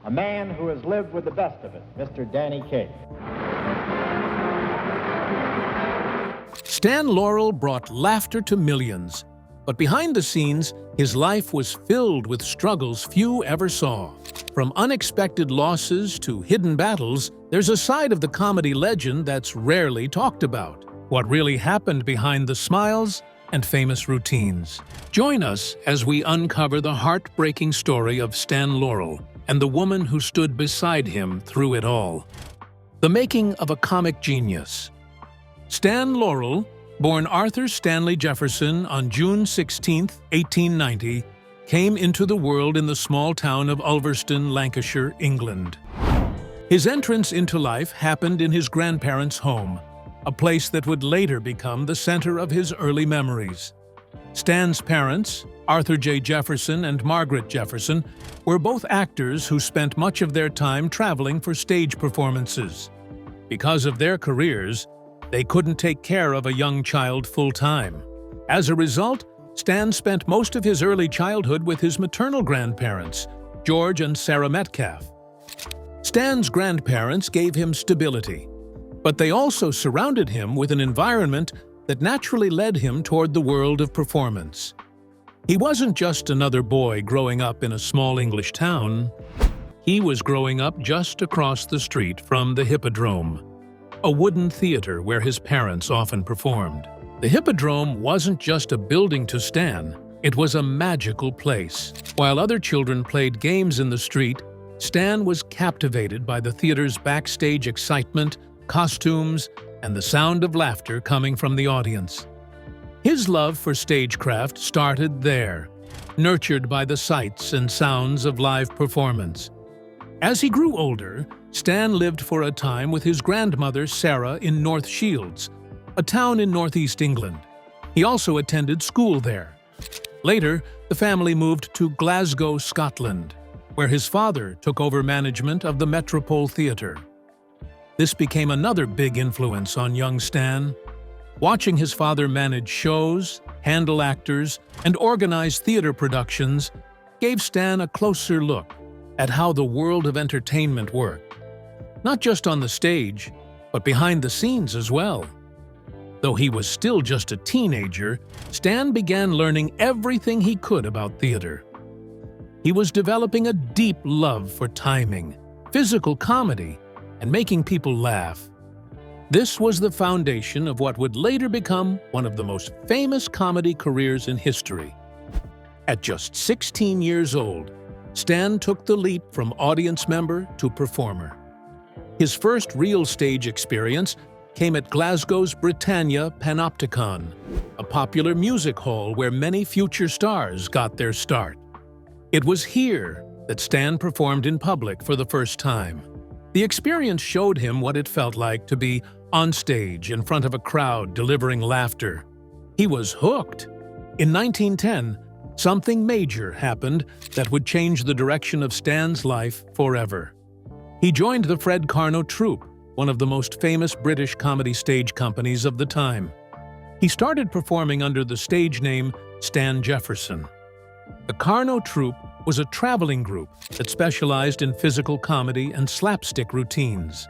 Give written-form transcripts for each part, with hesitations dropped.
a man who has lived with the best of it, Mr. Danny Kaye. Stan Laurel brought laughter to millions, but behind the scenes, his life was filled with struggles few ever saw. From unexpected losses to hidden battles, there's a side of the comedy legend that's rarely talked about. What really happened behind the smiles and famous routines. Join us as we uncover the heartbreaking story of Stan Laurel and the woman who stood beside him through it all. The making of a comic genius. Stan Laurel, born Arthur Stanley Jefferson on June 16, 1890, came into the world in the small town of Ulverston, Lancashire, England. His entrance into life happened in his grandparents' home, a place that would later become the center of his early memories. Stan's parents, Arthur J. Jefferson and Margaret Jefferson, were both actors who spent much of their time traveling for stage performances. Because of their careers, they couldn't take care of a young child full-time. As a result, Stan spent most of his early childhood with his maternal grandparents, George and Sarah Metcalf. Stan's grandparents gave him stability, but they also surrounded him with an environment that naturally led him toward the world of performance. He wasn't just another boy growing up in a small English town. He was growing up just across the street from the Hippodrome, a wooden theater where his parents often performed. The Hippodrome wasn't just a building to Stan, it was a magical place. While other children played games in the street, Stan was captivated by the theater's backstage excitement, costumes, and the sound of laughter coming from the audience. His love for stagecraft started there, nurtured by the sights and sounds of live performance. As he grew older, Stan lived for a time with his grandmother Sarah in North Shields, a town in northeast England. He also attended school there. Later, the family moved to Glasgow, Scotland, where his father took over management of the Metropole Theatre. This became another big influence on young Stan. Watching his father manage shows, handle actors, and organize theater productions gave Stan a closer look at how the world of entertainment worked, not just on the stage, but behind the scenes as well. Though he was still just a teenager, Stan began learning everything he could about theater. He was developing a deep love for timing, physical comedy, and making people laugh. This was the foundation of what would later become one of the most famous comedy careers in history. At just 16 years old, Stan took the leap from audience member to performer. His first real stage experience came at Glasgow's Britannia Panopticon, a popular music hall where many future stars got their start. It was here that Stan performed in public for the first time. The experience showed him what it felt like to be on stage in front of a crowd delivering laughter. He was hooked. In 1910, something major happened that would change the direction of Stan's life forever. He joined the Fred Karno Troupe, one of the most famous British comedy stage companies of the time. He started performing under the stage name Stan Jefferson. The Karno Troupe was a traveling group that specialized in physical comedy and slapstick routines.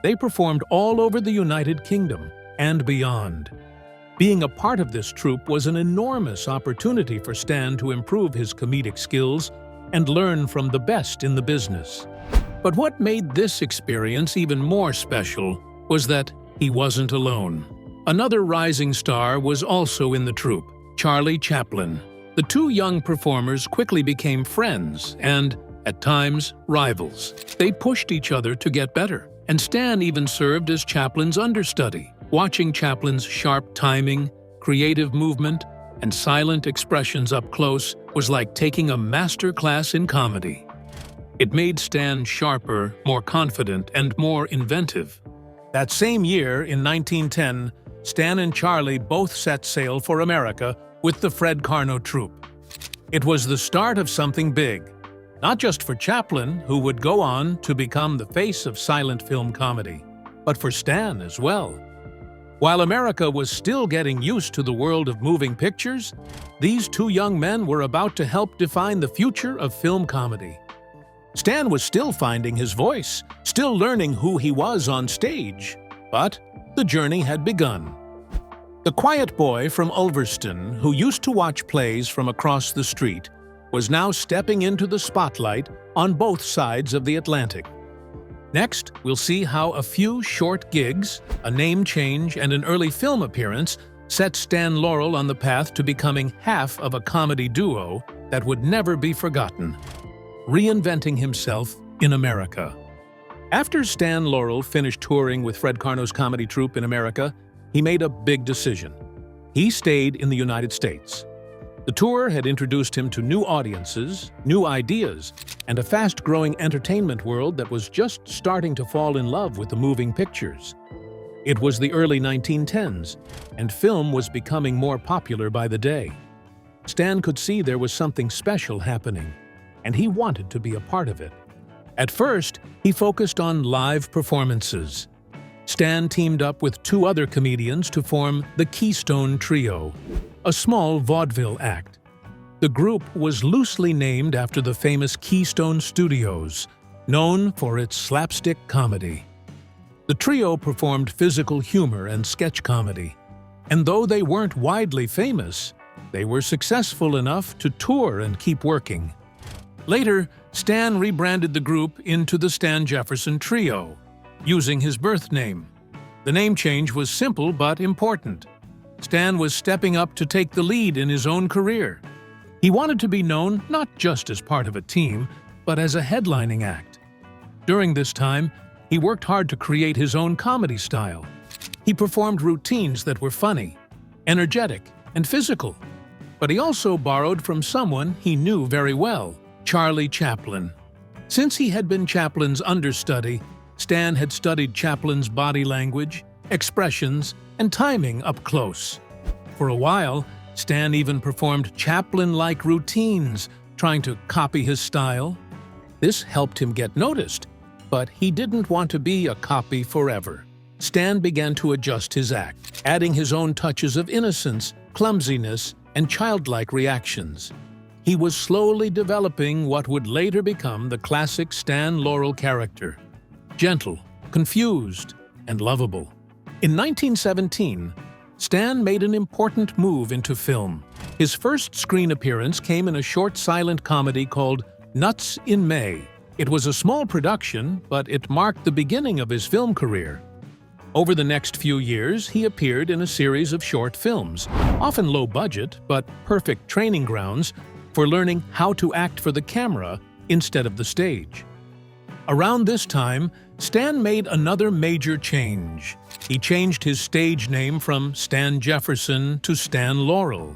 They performed all over the United Kingdom and beyond. Being a part of this troupe was an enormous opportunity for Stan to improve his comedic skills and learn from the best in the business. But what made this experience even more special was that he wasn't alone. Another rising star was also in the troupe, Charlie Chaplin. The two young performers quickly became friends and, at times, rivals. They pushed each other to get better, and Stan even served as Chaplin's understudy. Watching Chaplin's sharp timing, creative movement, and silent expressions up close was like taking a master class in comedy. It made Stan sharper, more confident, and more inventive. That same year, in 1910, Stan and Charlie both set sail for America with the Fred Karno Troupe. It was the start of something big, not just for Chaplin, who would go on to become the face of silent film comedy, but for Stan as well. While America was still getting used to the world of moving pictures, these two young men were about to help define the future of film comedy. Stan was still finding his voice, still learning who he was on stage. But the journey had begun. The quiet boy from Ulverston, who used to watch plays from across the street, was now stepping into the spotlight on both sides of the Atlantic. Next, we'll see how a few short gigs, a name change, and an early film appearance set Stan Laurel on the path to becoming half of a comedy duo that would never be forgotten, reinventing himself in America. After Stan Laurel finished touring with Fred Karno's comedy troupe in America, he made a big decision. He stayed in the United States. The tour had introduced him to new audiences, new ideas, and a fast-growing entertainment world that was just starting to fall in love with the moving pictures. It was the early 1910s, and film was becoming more popular by the day. Stan could see there was something special happening, and he wanted to be a part of it. At first, he focused on live performances. Stan teamed up with two other comedians to form the Keystone Trio, a small vaudeville act. The group was loosely named after the famous Keystone Studios, known for its slapstick comedy. The trio performed physical humor and sketch comedy, and though they weren't widely famous, they were successful enough to tour and keep working. Later, Stan rebranded the group into the Stan Jefferson Trio, using his birth name. The name change was simple but important. Stan was stepping up to take the lead in his own career. He wanted to be known not just as part of a team, but as a headlining act. During this time, he worked hard to create his own comedy style. He performed routines that were funny, energetic, and physical. But he also borrowed from someone he knew very well, Charlie Chaplin. Since he had been Chaplin's understudy, Stan had studied Chaplin's body language, expressions, and timing up close. For a while, Stan even performed Chaplin-like routines, trying to copy his style. This helped him get noticed, but he didn't want to be a copy forever. Stan began to adjust his act, adding his own touches of innocence, clumsiness, and childlike reactions. He was slowly developing what would later become the classic Stan Laurel character: gentle, confused, and lovable. In 1917, Stan made an important move into film. His first screen appearance came in a short silent comedy called Nuts in May. It was a small production, but it marked the beginning of his film career. Over the next few years, he appeared in a series of short films, often low budget, but perfect training grounds for learning how to act for the camera instead of the stage. Around this time, Stan made another major change. He changed his stage name from Stan Jefferson to Stan Laurel.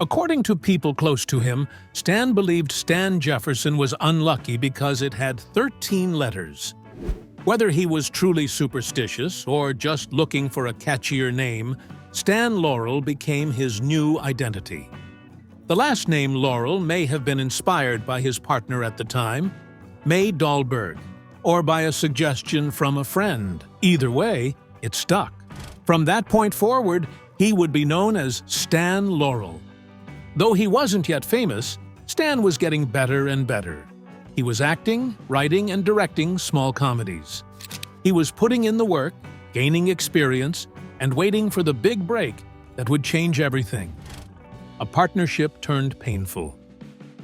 According to people close to him, Stan believed Stan Jefferson was unlucky because it had 13 letters. Whether he was truly superstitious or just looking for a catchier name, Stan Laurel became his new identity. The last name Laurel may have been inspired by his partner at the time, May Dahlberg, or by a suggestion from a friend. Either way, it stuck. From that point forward, he would be known as Stan Laurel. Though he wasn't yet famous, Stan was getting better and better. He was acting, writing, and directing small comedies. He was putting in the work, gaining experience, and waiting for the big break that would change everything. A partnership turned painful.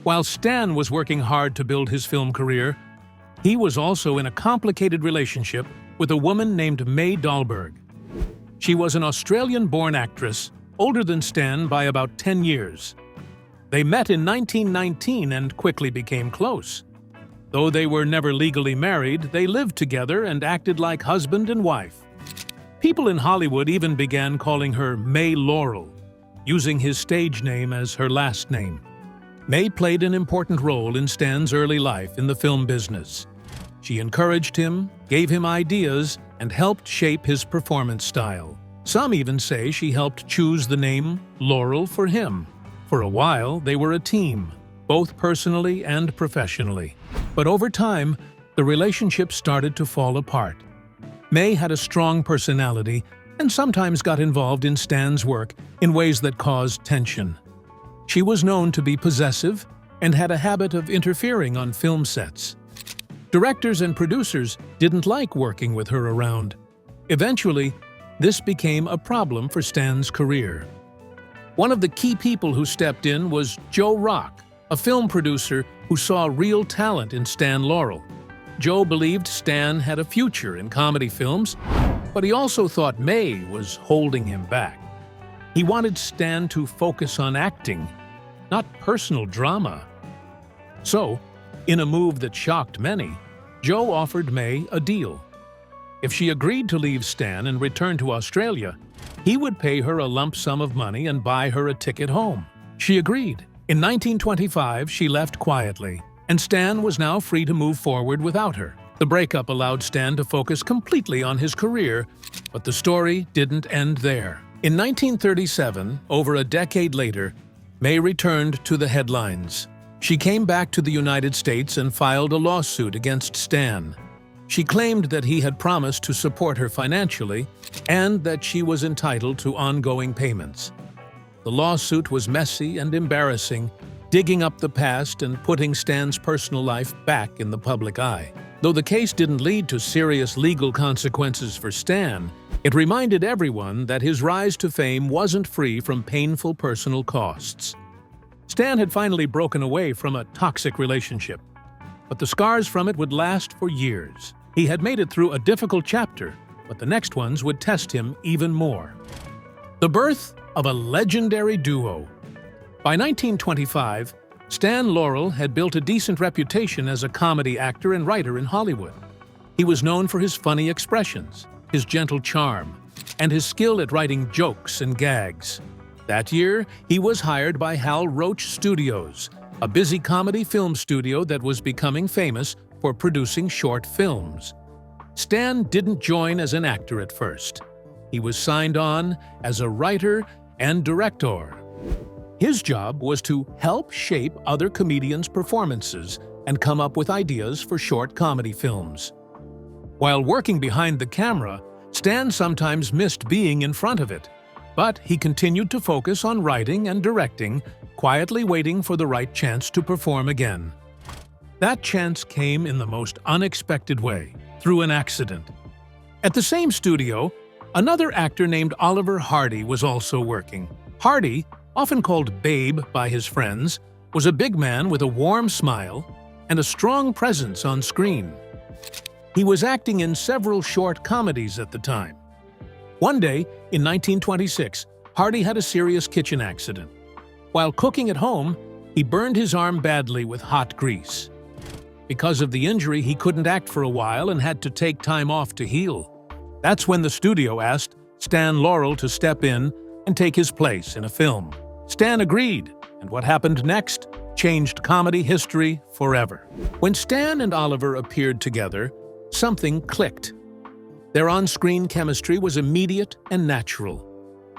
While Stan was working hard to build his film career, he was also in a complicated relationship with a woman named May Dahlberg. She was an Australian-born actress, older than Stan by about 10 years. They met in 1919 and quickly became close. Though they were never legally married, they lived together and acted like husband and wife. People in Hollywood even began calling her May Laurel, using his stage name as her last name. May played an important role in Stan's early life in the film business. She encouraged him, gave him ideas, and helped shape his performance style. Some even say she helped choose the name Laurel for him. For a while, they were a team, both personally and professionally. But over time, the relationship started to fall apart. May had a strong personality and sometimes got involved in Stan's work in ways that caused tension. She was known to be possessive and had a habit of interfering on film sets. Directors and producers didn't like working with her around. Eventually, this became a problem for Stan's career. One of the key people who stepped in was Joe Rock, a film producer who saw real talent in Stan Laurel. Joe believed Stan had a future in comedy films, but he also thought May was holding him back. He wanted Stan to focus on acting, not personal drama. So, in a move that shocked many, Joe offered May a deal. If she agreed to leave Stan and return to Australia, he would pay her a lump sum of money and buy her a ticket home. She agreed. In 1925, she left quietly, and Stan was now free to move forward without her. The breakup allowed Stan to focus completely on his career, but the story didn't end there. In 1937, over a decade later, May returned to the headlines. She came back to the United States and filed a lawsuit against Stan. She claimed that he had promised to support her financially and that she was entitled to ongoing payments. The lawsuit was messy and embarrassing, digging up the past and putting Stan's personal life back in the public eye. Though the case didn't lead to serious legal consequences for Stan, it reminded everyone that his rise to fame wasn't free from painful personal costs. Stan had finally broken away from a toxic relationship, but the scars from it would last for years. He had made it through a difficult chapter, but the next ones would test him even more. The birth of a legendary duo. By 1925, Stan Laurel had built a decent reputation as a comedy actor and writer in Hollywood. He was known for his funny expressions, his gentle charm, and his skill at writing jokes and gags. That year, he was hired by Hal Roach Studios, a busy comedy film studio that was becoming famous for producing short films. Stan didn't join as an actor at first. He was signed on as a writer and director. His job was to help shape other comedians' performances and come up with ideas for short comedy films. While working behind the camera, Stan sometimes missed being in front of it, but he continued to focus on writing and directing, quietly waiting for the right chance to perform again. That chance came in the most unexpected way, through an accident. At the same studio, another actor named Oliver Hardy was also working. Hardy, often called Babe by his friends, was a big man with a warm smile and a strong presence on screen. He was acting in several short comedies at the time. One day, in 1926, Hardy had a serious kitchen accident. While cooking at home, he burned his arm badly with hot grease. Because of the injury, he couldn't act for a while and had to take time off to heal. That's when the studio asked Stan Laurel to step in and take his place in a film. Stan agreed, and what happened next changed comedy history forever. When Stan and Oliver appeared together, something clicked. Their on-screen chemistry was immediate and natural.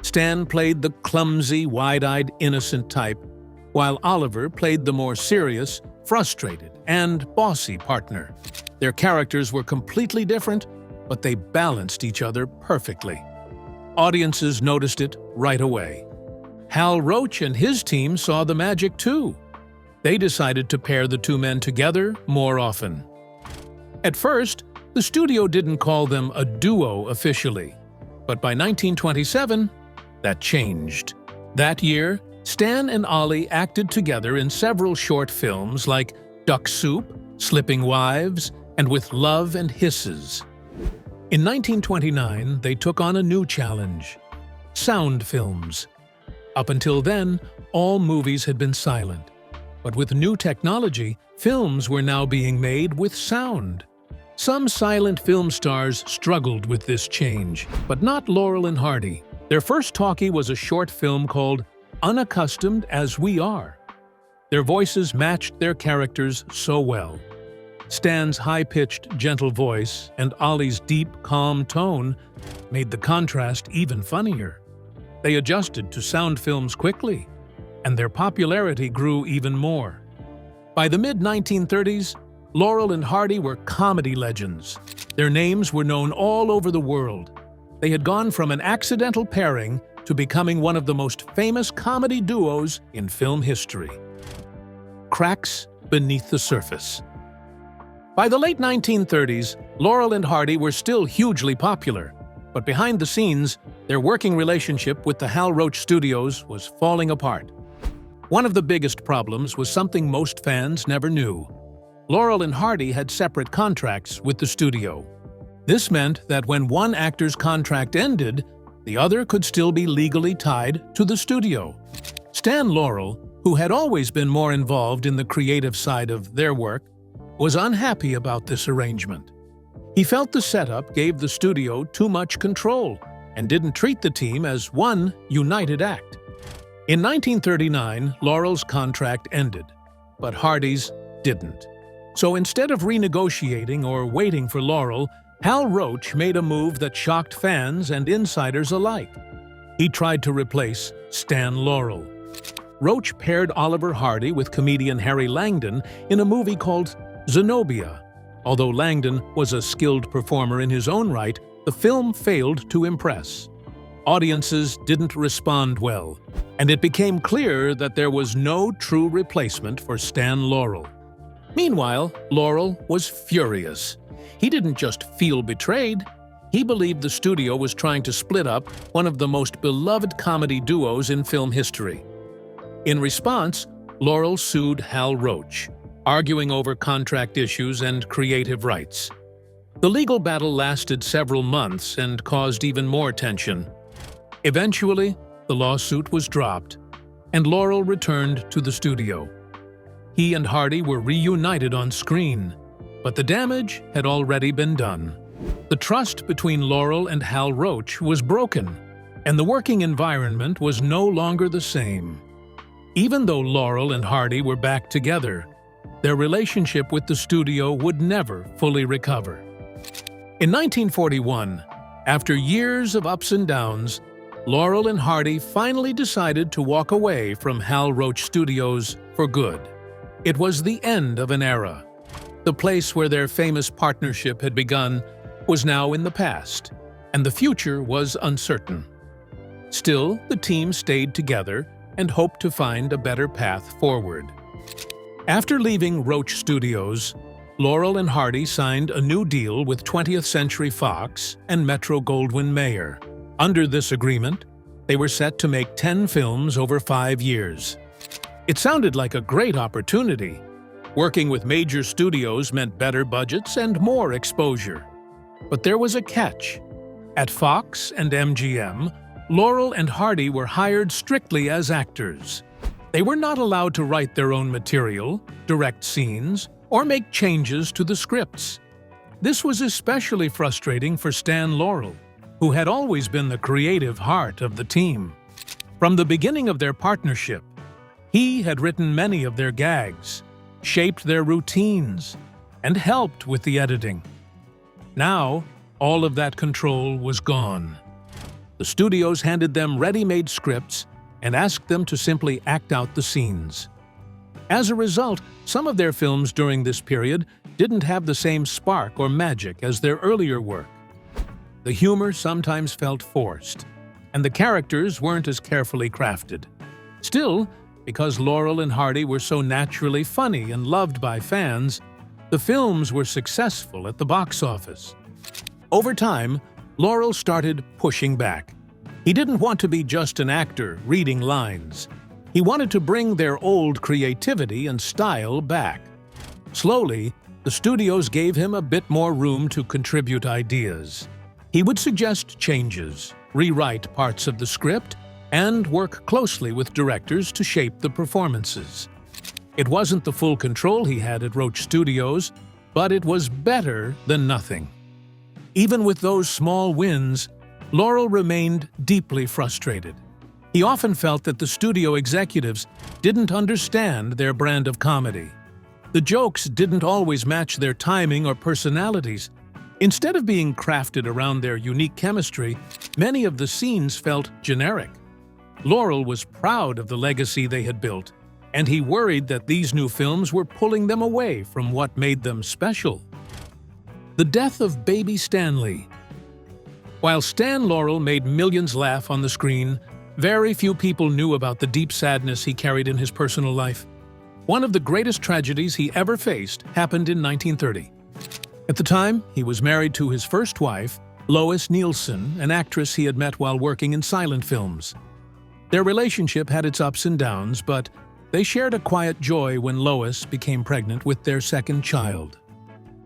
Stan played the clumsy, wide-eyed, innocent type, while Oliver played the more serious, frustrated, and bossy partner. Their characters were completely different, but they balanced each other perfectly. Audiences noticed it right away. Hal Roach and his team saw the magic too. They decided to pair the two men together more often. At first, the studio didn't call them a duo officially, but by 1927, that changed. That year, Stan and Ollie acted together in several short films like Duck Soup, Slipping Wives, and With Love and Hisses. In 1929, they took on a new challenge: sound films. Up until then, all movies had been silent. But with new technology, films were now being made with sound. Some silent film stars struggled with this change, but not Laurel and Hardy. Their first talkie was a short film called Unaccustomed as We Are. Their voices matched their characters so well. Stan's high-pitched, gentle voice and Ollie's deep, calm tone made the contrast even funnier. They adjusted to sound films quickly, and their popularity grew even more. By the mid-1930s, Laurel and Hardy were comedy legends. Their names were known all over the world. They had gone from an accidental pairing to becoming one of the most famous comedy duos in film history. Cracks beneath the surface. By the late 1930s, Laurel and Hardy were still hugely popular, but behind the scenes, their working relationship with the Hal Roach Studios was falling apart. One of the biggest problems was something most fans never knew. Laurel and Hardy had separate contracts with the studio. This meant that when one actor's contract ended, the other could still be legally tied to the studio. Stan Laurel, who had always been more involved in the creative side of their work, was unhappy about this arrangement. He felt the setup gave the studio too much control and didn't treat the team as one united act. In 1939, Laurel's contract ended, but Hardy's didn't. So instead of renegotiating or waiting for Laurel, Hal Roach made a move that shocked fans and insiders alike. He tried to replace Stan Laurel. Roach paired Oliver Hardy with comedian Harry Langdon in a movie called Zenobia. Although Langdon was a skilled performer in his own right, the film failed to impress. Audiences didn't respond well, and it became clear that there was no true replacement for Stan Laurel. Meanwhile, Laurel was furious. He didn't just feel betrayed. He believed the studio was trying to split up one of the most beloved comedy duos in film history. In response, Laurel sued Hal Roach, arguing over contract issues and creative rights. The legal battle lasted several months and caused even more tension. Eventually, the lawsuit was dropped, and Laurel returned to the studio. He and Hardy were reunited on screen, but the damage had already been done. The trust between Laurel and Hal Roach was broken, and the working environment was no longer the same. Even though Laurel and Hardy were back together, their relationship with the studio would never fully recover. In 1941, after years of ups and downs, Laurel and Hardy finally decided to walk away from Hal Roach Studios for good. It was the end of an era. The place where their famous partnership had begun was now in the past, and the future was uncertain. Still, the team stayed together and hoped to find a better path forward. After leaving Roach Studios, Laurel and Hardy signed a new deal with 20th Century Fox and Metro-Goldwyn-Mayer. Under this agreement, they were set to make 10 films over 5 years. It sounded like a great opportunity. Working with major studios meant better budgets and more exposure. But there was a catch. At Fox and MGM, Laurel and Hardy were hired strictly as actors. They were not allowed to write their own material, direct scenes, or make changes to the scripts. This was especially frustrating for Stan Laurel, who had always been the creative heart of the team. From the beginning of their partnership, he had written many of their gags, shaped their routines, and helped with the editing. Now, all of that control was gone. The studios handed them ready-made scripts and asked them to simply act out the scenes. As a result, some of their films during this period didn't have the same spark or magic as their earlier work. The humor sometimes felt forced, and the characters weren't as carefully crafted. Still, because Laurel and Hardy were so naturally funny and loved by fans, the films were successful at the box office. Over time, Laurel started pushing back. He didn't want to be just an actor reading lines. He wanted to bring their old creativity and style back. Slowly, the studios gave him a bit more room to contribute ideas. He would suggest changes, rewrite parts of the script, and work closely with directors to shape the performances. It wasn't the full control he had at Roach Studios, but it was better than nothing. Even with those small wins, Laurel remained deeply frustrated. He often felt that the studio executives didn't understand their brand of comedy. The jokes didn't always match their timing or personalities. Instead of being crafted around their unique chemistry, many of the scenes felt generic. Laurel was proud of the legacy they had built, and he worried that these new films were pulling them away from what made them special. The death of baby Stanley. While Stan Laurel made millions laugh on the screen, very few people knew about the deep sadness he carried in his personal life. One of the greatest tragedies he ever faced happened in 1930. At the time, he was married to his first wife, Lois Nielsen, an actress he had met while working in silent films. Their relationship had its ups and downs, but they shared a quiet joy when Lois became pregnant with their second child.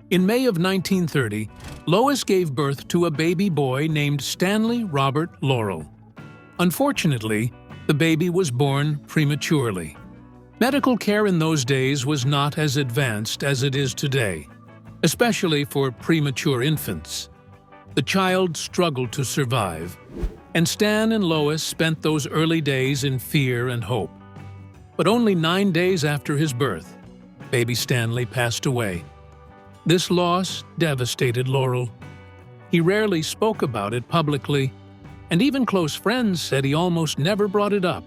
In May of 1930, Lois gave birth to a baby boy named Stanley Robert Laurel. Unfortunately, the baby was born prematurely. Medical care in those days was not as advanced as it is today, especially for premature infants. The child struggled to survive, and Stan and Lois spent those early days in fear and hope. But only 9 days after his birth, baby Stanley passed away. This loss devastated Laurel. He rarely spoke about it publicly, and even close friends said he almost never brought it up.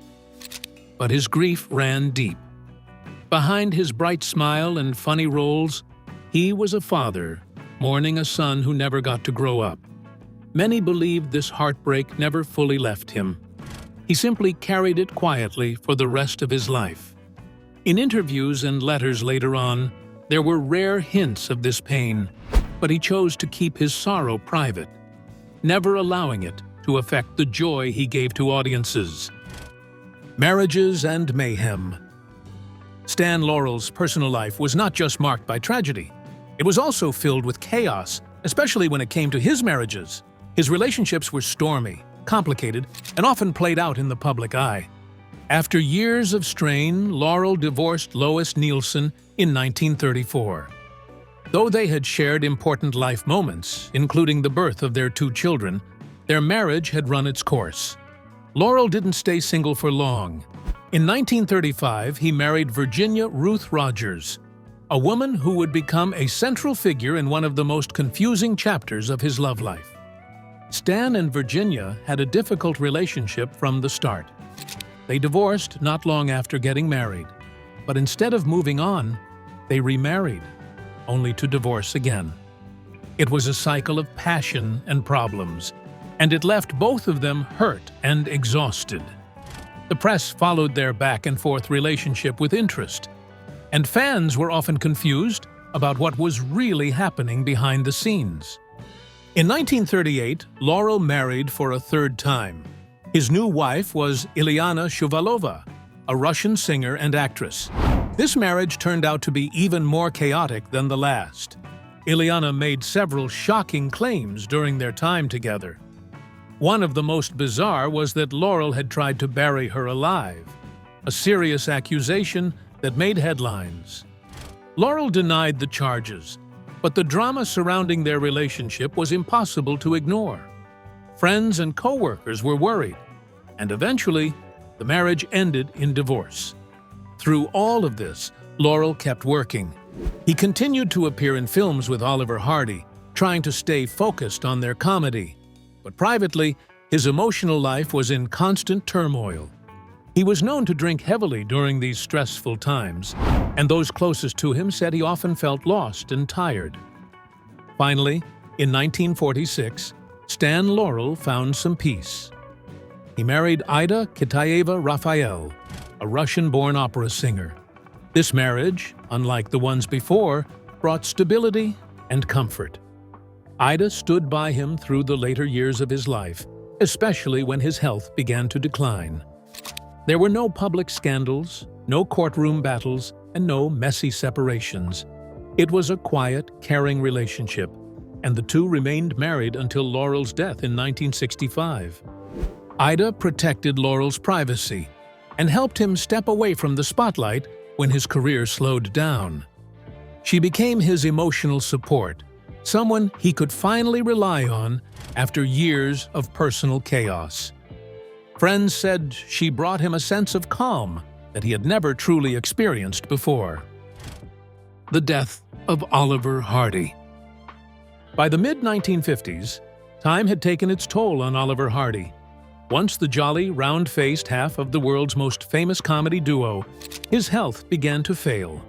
But his grief ran deep. Behind his bright smile and funny roles, he was a father, mourning a son who never got to grow up. Many believed this heartbreak never fully left him. He simply carried it quietly for the rest of his life. In interviews and letters later on, there were rare hints of this pain, but he chose to keep his sorrow private, never allowing it to affect the joy he gave to audiences. Marriages and mayhem. Stan Laurel's personal life was not just marked by tragedy. It was also filled with chaos, especially when it came to his marriages. His relationships were stormy, complicated, and often played out in the public eye. After years of strain, Laurel divorced Lois Nielsen in 1934. Though they had shared important life moments, including the birth of their 2 children, their marriage had run its course. Laurel didn't stay single for long. In 1935, he married Virginia Ruth Rogers, a woman who would become a central figure in one of the most confusing chapters of his love life. Stan and Virginia had a difficult relationship from the start. They divorced not long after getting married, but instead of moving on, they remarried, only to divorce again. It was a cycle of passion and problems, and it left both of them hurt and exhausted. The press followed their back-and-forth relationship with interest, and fans were often confused about what was really happening behind the scenes. In 1938, Laurel married for a 3rd time. His new wife was Ilyana Shuvalova, a Russian singer and actress. This marriage turned out to be even more chaotic than the last. Ilyana made several shocking claims during their time together. One of the most bizarre was that Laurel had tried to bury her alive, a serious accusation that made headlines. Laurel denied the charges, but the drama surrounding their relationship was impossible to ignore. Friends and co-workers were worried, and eventually, the marriage ended in divorce. Through all of this, Laurel kept working. He continued to appear in films with Oliver Hardy, trying to stay focused on their comedy. But privately, his emotional life was in constant turmoil. He was known to drink heavily during these stressful times, and those closest to him said he often felt lost and tired. Finally, in 1946, Stan Laurel found some peace. He married Ida Kitaeva Raphael, a Russian-born opera singer. This marriage, unlike the ones before, brought stability and comfort. Ida stood by him through the later years of his life, especially when his health began to decline. There were no public scandals, no courtroom battles, and no messy separations. It was a quiet, caring relationship, and the two remained married until Laurel's death in 1965. Ida protected Laurel's privacy and helped him step away from the spotlight when his career slowed down. She became his emotional support, someone he could finally rely on after years of personal chaos. Friends said she brought him a sense of calm that he had never truly experienced before. The death of Oliver Hardy. By the mid-1950s, time had taken its toll on Oliver Hardy. Once the jolly, round-faced half of the world's most famous comedy duo, his health began to fail.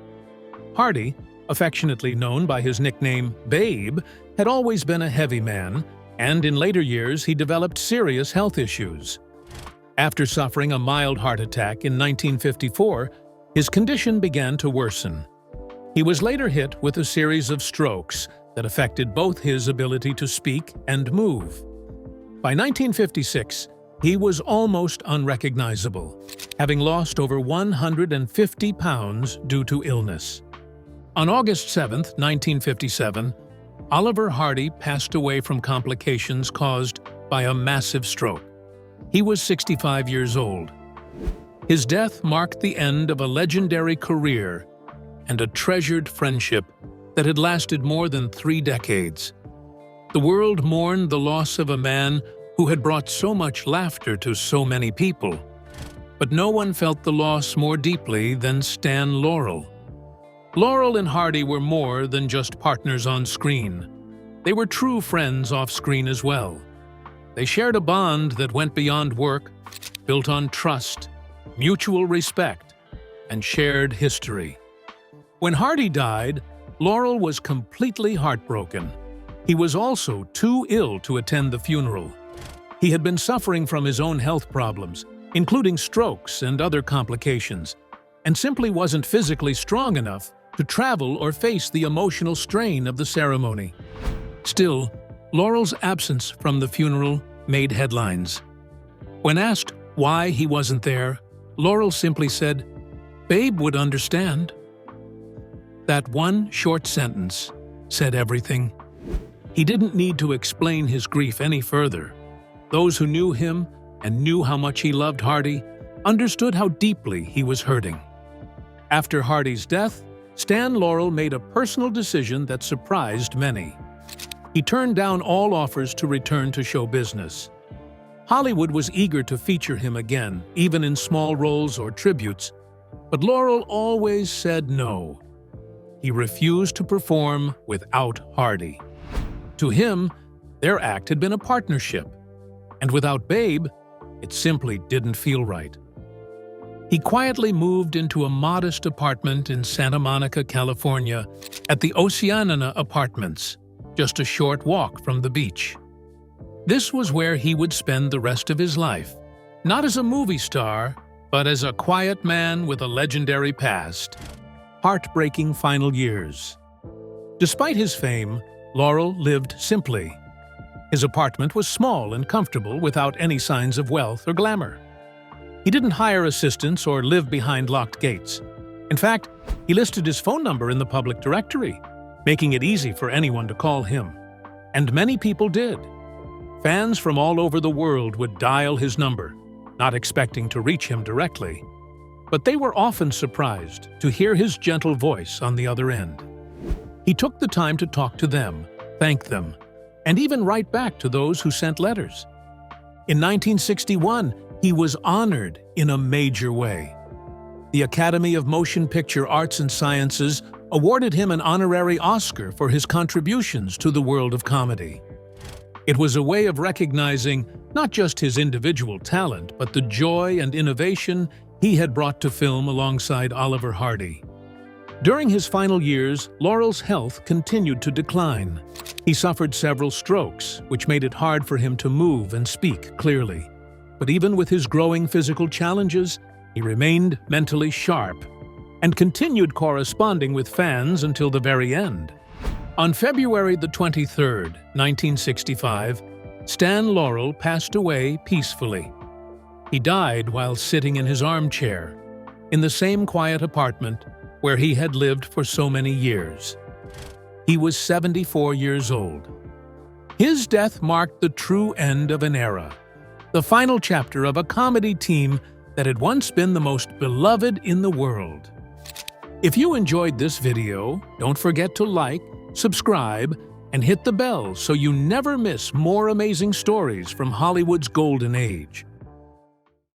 Hardy, affectionately known by his nickname Babe, had always been a heavy man, and in later years he developed serious health issues. After suffering a mild heart attack in 1954, his condition began to worsen. He was later hit with a series of strokes that affected both his ability to speak and move. By 1956, he was almost unrecognizable, having lost over 150 pounds due to illness. On August 7, 1957, Oliver Hardy passed away from complications caused by a massive stroke. He was 65 years old. His death marked the end of a legendary career and a treasured friendship that had lasted more than 3 decades. The world mourned the loss of a man who had brought so much laughter to so many people. But no one felt the loss more deeply than Stan Laurel. Laurel and Hardy were more than just partners on screen. They were true friends off screen as well. They shared a bond that went beyond work, built on trust, mutual respect, and shared history. When Hardy died, Laurel was completely heartbroken. He was also too ill to attend the funeral. He had been suffering from his own health problems, including strokes and other complications, and simply wasn't physically strong enough to travel or face the emotional strain of the ceremony. Still, Laurel's absence from the funeral made headlines. When asked why he wasn't there, Laurel simply said, "Babe would understand." That one short sentence said everything. He didn't need to explain his grief any further. Those who knew him and knew how much he loved Hardy understood how deeply he was hurting. After Hardy's death, Stan Laurel made a personal decision that surprised many. He turned down all offers to return to show business. Hollywood was eager to feature him again, even in small roles or tributes, but Laurel always said no. He refused to perform without Hardy. To him, their act had been a partnership, and without Babe, it simply didn't feel right. He quietly moved into a modest apartment in Santa Monica, California, at the Oceana Apartments, just a short walk from the beach. This was where he would spend the rest of his life, not as a movie star, but as a quiet man with a legendary past. Heartbreaking final years. Despite his fame, Laurel lived simply. His apartment was small and comfortable without any signs of wealth or glamour. He didn't hire assistants or live behind locked gates. In fact, he listed his phone number in the public directory, making it easy for anyone to call him. And many people did. Fans from all over the world would dial his number, not expecting to reach him directly. But they were often surprised to hear his gentle voice on the other end. He took the time to talk to them, thank them, and even write back to those who sent letters. In 1961, he was honored in a major way. The Academy of Motion Picture Arts and Sciences awarded him an honorary Oscar for his contributions to the world of comedy. It was a way of recognizing not just his individual talent, but the joy and innovation he had brought to film alongside Oliver Hardy. During his final years, Laurel's health continued to decline. He suffered several strokes, which made it hard for him to move and speak clearly. But even with his growing physical challenges, he remained mentally sharp and continued corresponding with fans until the very end. On February the 23rd, 1965, Stan Laurel passed away peacefully. He died while sitting in his armchair, in the same quiet apartment where he had lived for so many years. He was 74 years old. His death marked the true end of an era, the final chapter of a comedy team that had once been the most beloved in the world. If you enjoyed this video, don't forget to like, subscribe, and hit the bell so you never miss more amazing stories from Hollywood's golden age.